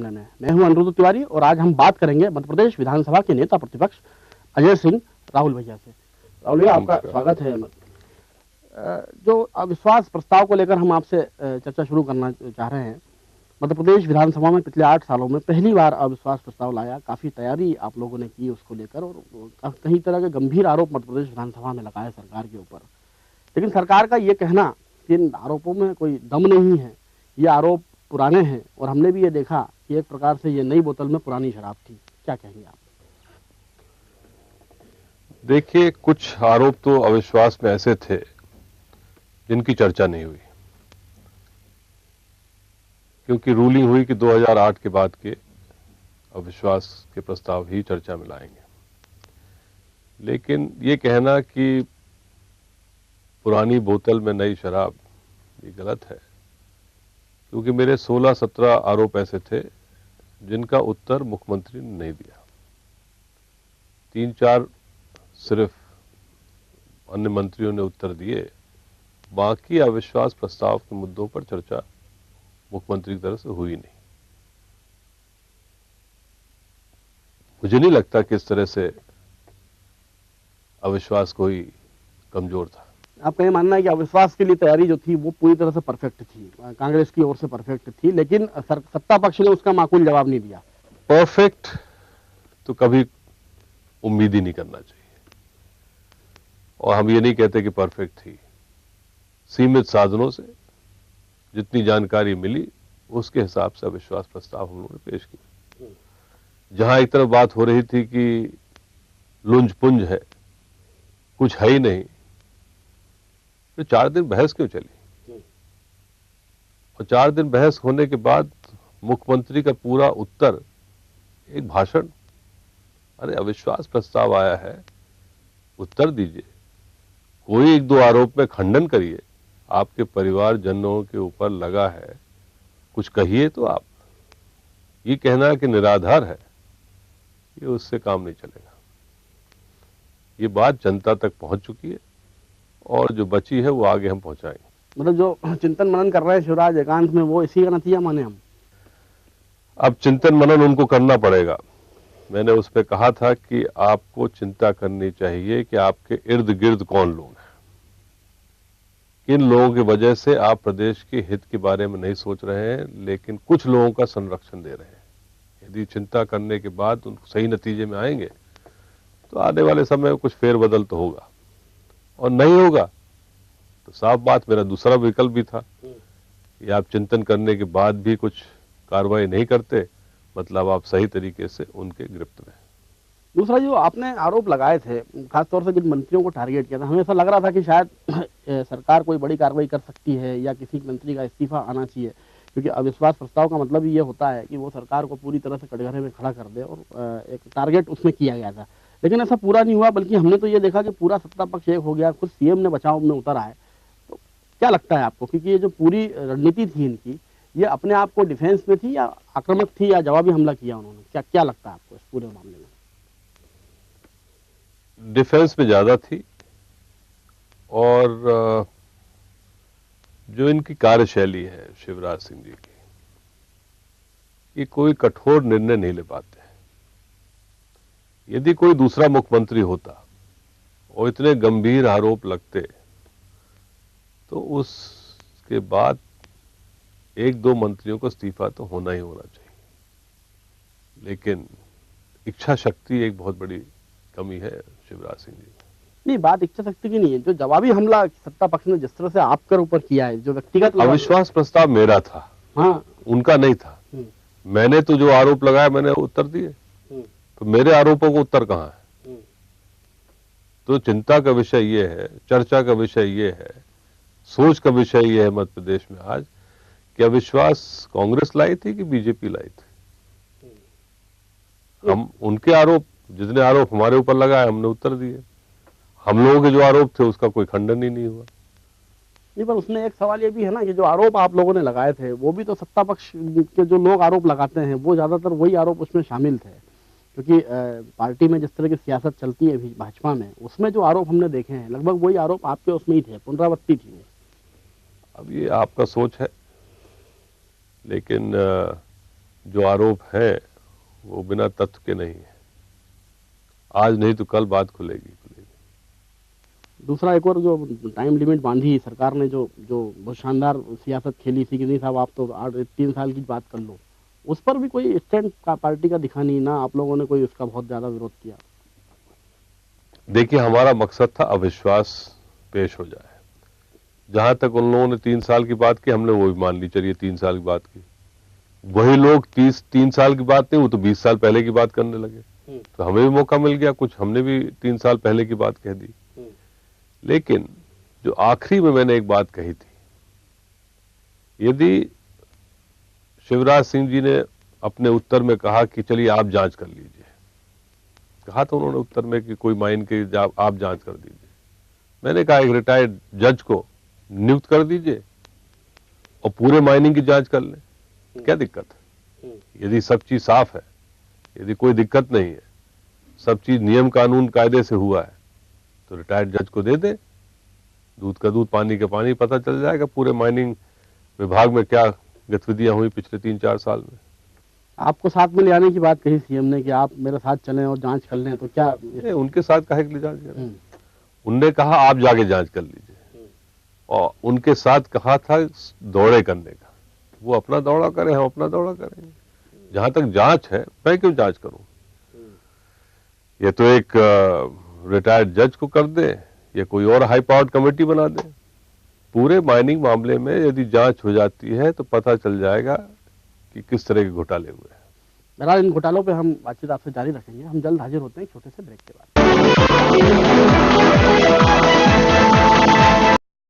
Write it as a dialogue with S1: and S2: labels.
S1: Channel है। मैं हूं अनिरुद्ध तिवारी और आज हम बात करेंगे मध्य प्रदेश विधानसभा के नेता प्रतिपक्ष अजय सिंह राहुल भैया से। राहुल भैया, आपका स्वागत है। जो अविश्वास प्रस्ताव को लेकर हम आपसे चर्चा शुरू करना चाह रहे हैं। मध्य प्रदेश विधानसभा में पिछले 8 सालों में पहली बार अविश्वास प्रस्ताव लाया, काफी तैयारी आप लोगों ने की उसको लेकर और कई तरह के गंभीर आरोप मध्य प्रदेश विधानसभा में लगाए सरकार के ऊपर। लेकिन सरकार का ये कहना कि इन आरोपों में कोई दम नहीं है, ये आरोप पुराने हैं और हमने भी ये देखा कि एक प्रकार से ये नई बोतल में पुरानी शराब थी। क्या कहेंगे आप?
S2: देखिए, कुछ आरोप तो अविश्वास में ऐसे थे जिनकी चर्चा नहीं हुई, क्योंकि रूलिंग हुई कि 2008 के बाद के अविश्वास के प्रस्ताव ही चर्चा में लाएंगे। लेकिन ये कहना कि पुरानी बोतल में नई शराब, ये गलत है, क्योंकि मेरे 16-17 आरोप ऐसे थे जिनका उत्तर मुख्यमंत्री ने नहीं दिया। 3-4 सिर्फ अन्य मंत्रियों ने उत्तर दिए, बाकी अविश्वास प्रस्ताव के मुद्दों पर चर्चा मुख्यमंत्री की तरफ से हुई नहीं। मुझे नहीं लगता कि इस तरह से अविश्वास कोई कमजोर था।
S1: आपका ये मानना है कि अविश्वास के लिए तैयारी जो थी वो पूरी तरह से परफेक्ट थी, कांग्रेस की ओर से परफेक्ट थी, लेकिन सत्ता पक्ष ने उसका माकूल जवाब नहीं दिया।
S2: परफेक्ट तो कभी उम्मीद ही नहीं करना चाहिए, और हम ये नहीं कहते कि परफेक्ट थी। सीमित साधनों से जितनी जानकारी मिली उसके हिसाब से अविश्वास प्रस्ताव हम लोगों ने पेश किया। जहां एक तरफ बात हो रही थी कि लुंज पुंज है, कुछ है ही नहीं, तो 4 दिन बहस क्यों चली? और 4 दिन बहस होने के बाद मुख्यमंत्री का पूरा उत्तर एक भाषण। अरे, अविश्वास प्रस्ताव आया है, उत्तर दीजिए, कोई 1-2 आरोप में खंडन करिए, आपके परिवारजनों के ऊपर लगा है, कुछ कहिए तो आप। ये कहना कि निराधार है, ये उससे काम नहीं चलेगा। ये बात जनता तक पहुंच चुकी है और जो बची है वो आगे हम पहुंचाएंगे।
S1: मतलब जो चिंतन मनन कर रहे हैं शिवराज एकांत में, वो इसी का नतीजा माने हम?
S2: अब चिंतन मनन उनको करना पड़ेगा। मैंने उस पर कहा था कि आपको चिंता करनी चाहिए कि आपके इर्द गिर्द कौन लोग हैं, किन लोगों की वजह से आप प्रदेश के हित के बारे में नहीं सोच रहे हैं, लेकिन कुछ लोगों का संरक्षण दे रहे हैं। यदि चिंता करने के बाद उनको सही नतीजे में आएंगे तो आने वाले समय में कुछ फेरबदल तो होगा, और नहीं होगा तो साफ बात, मेरा दूसरा विकल्प भी था कि आप चिंतन करने के बाद भी कुछ कार्रवाई नहीं करते, मतलब आप सही तरीके से उनके गिरफ्त में।
S1: दूसरा, जो आपने आरोप लगाए थे, खासतौर से जिन मंत्रियों को टारगेट किया था, हमें ऐसा लग रहा था कि शायद सरकार कोई बड़ी कार्रवाई कर सकती है या किसी मंत्री का इस्तीफा आना चाहिए, क्योंकि अविश्वास प्रस्ताव का मतलब ये होता है कि वो सरकार को पूरी तरह से कटघरे में खड़ा कर दे, और एक टारगेट उसमें किया गया था। लेकिन ऐसा पूरा नहीं हुआ, बल्कि हमने तो ये देखा कि पूरा सत्ता पक्ष एक हो गया, खुद सीएम ने बचाव में उतर आए। तो क्या लगता है आपको, क्योंकि ये जो पूरी रणनीति थी इनकी, ये अपने आप को डिफेंस में थी या आक्रामक थी या जवाबी हमला किया उन्होंने? क्या लगता है आपको इस पूरे मामले में?
S2: डिफेंस में ज्यादा थी, और जो इनकी कार्यशैली है शिवराज सिंह जी की, ये कोई कठोर निर्णय नहीं ले पाते। यदि कोई दूसरा मुख्यमंत्री होता और इतने गंभीर आरोप लगते तो उसके बाद 1-2 मंत्रियों को इस्तीफा तो होना ही होना चाहिए, लेकिन इच्छा शक्ति एक बहुत बड़ी कमी है शिवराज सिंह जी।
S1: नहीं, बात इच्छा शक्ति की नहीं है, जो जवाबी हमला सत्ता पक्ष ने जिस तरह से आपके ऊपर किया है, जो व्यक्तिगत
S2: अविश्वास प्रस्ताव मेरा था,
S1: हाँ,
S2: उनका नहीं था। मैंने तो जो आरोप लगाया मैंने उत्तर दिए, तो मेरे आरोपों को उत्तर कहां है? तो चिंता का विषय ये है, चर्चा का विषय ये है, सोच का विषय ये है मध्य प्रदेश में आज, कि अविश्वास कांग्रेस लाई थी कि बीजेपी लाई थी। हम उनके आरोप, जितने आरोप हमारे ऊपर लगाए, हमने उत्तर दिए। हम लोगों के जो आरोप थे उसका कोई खंडन ही नहीं हुआ।
S1: नहीं, पर उसमें एक सवाल ये भी है ना कि जो आरोप आप लोगों ने लगाए थे, वो भी तो सत्ता पक्ष के जो लोग आरोप लगाते हैं, वो ज्यादातर वही आरोप उसमें शामिल थे, क्योंकि पार्टी में जिस तरह की सियासत चलती है भाजपा में, उसमें जो आरोप हमने देखे हैं लगभग वही आरोप आपके उसमें ही थे, पुनरावृत्ति थी।
S2: अब ये आपका सोच है, लेकिन जो आरोप है वो बिना तथ्य के नहीं है। आज नहीं तो कल बात खुलेगी।
S1: दूसरा एक और जो टाइम लिमिट बांधी सरकार ने, जो जो बहुत शानदार सियासत खेली थी कि नहीं साहब आप तो 3 साल की बात कर लो, उस पर भी कोई स्टैंड का पार्टी का दिखा नहीं ना, आप लोगों ने कोई उसका बहुत ज्यादा विरोध किया।
S2: देखिए, हमारा मकसद था अविश्वास पेश हो जाए। जहां तक उन लोगों ने 3 साल की बात की, हमने वो भी मान ली, चलिए 3 साल की बात की। वही लोग 3 साल की बात नहीं, वो तो 20 साल पहले की बात करने लगे। तो हमें भी मौका मिल गया, कुछ हमने भी 3 साल पहले की बात कह दी। लेकिन जो आखिरी में मैंने एक बात कही थी, यदि शिवराज सिंह जी ने अपने उत्तर में कहा कि चलिए आप जांच कर लीजिए, कहा था उन्होंने उत्तर में कि कोई माइन के आप जांच कर दीजिए। मैंने कहा एक रिटायर्ड जज को नियुक्त कर दीजिए और पूरे माइनिंग की जांच कर लें, क्या दिक्कत है? यदि सब चीज साफ है, यदि कोई दिक्कत नहीं है, सब चीज नियम कानून कायदे से हुआ है, तो रिटायर्ड जज को दे दे, दूध का दूध पानी का पानी, पता चल जाएगा पूरे माइनिंग विभाग में क्या गतिविधियां हुई पिछले 3-4 साल में।
S1: आपको साथ में ले आने की बात कही सीएम ने कि आप मेरे साथ चलें और जांच कर लें, तो क्या
S2: उनके साथ काहे के लिए जांच करें? उनने कहा आप जाके जांच कर लीजिए, और उनके साथ कहा था दौड़े करने का। वो अपना दौड़ा करें, हम अपना दौड़ा करेंगे। जहां तक जांच है, मैं क्यों जांच करूं? ये तो एक रिटायर्ड जज को कर दे या कोई और हाई पावर्ड कमेटी बना दे। पूरे माइनिंग मामले में यदि जांच हो जाती है तो पता चल जाएगा कि किस तरह के घोटाले हुए हैं।
S1: बहरहाल इन घोटालों पे हम बातचीत आपसे जारी रखेंगे। हम जल्द हाजिर होते हैं छोटे से ब्रेक के बाद।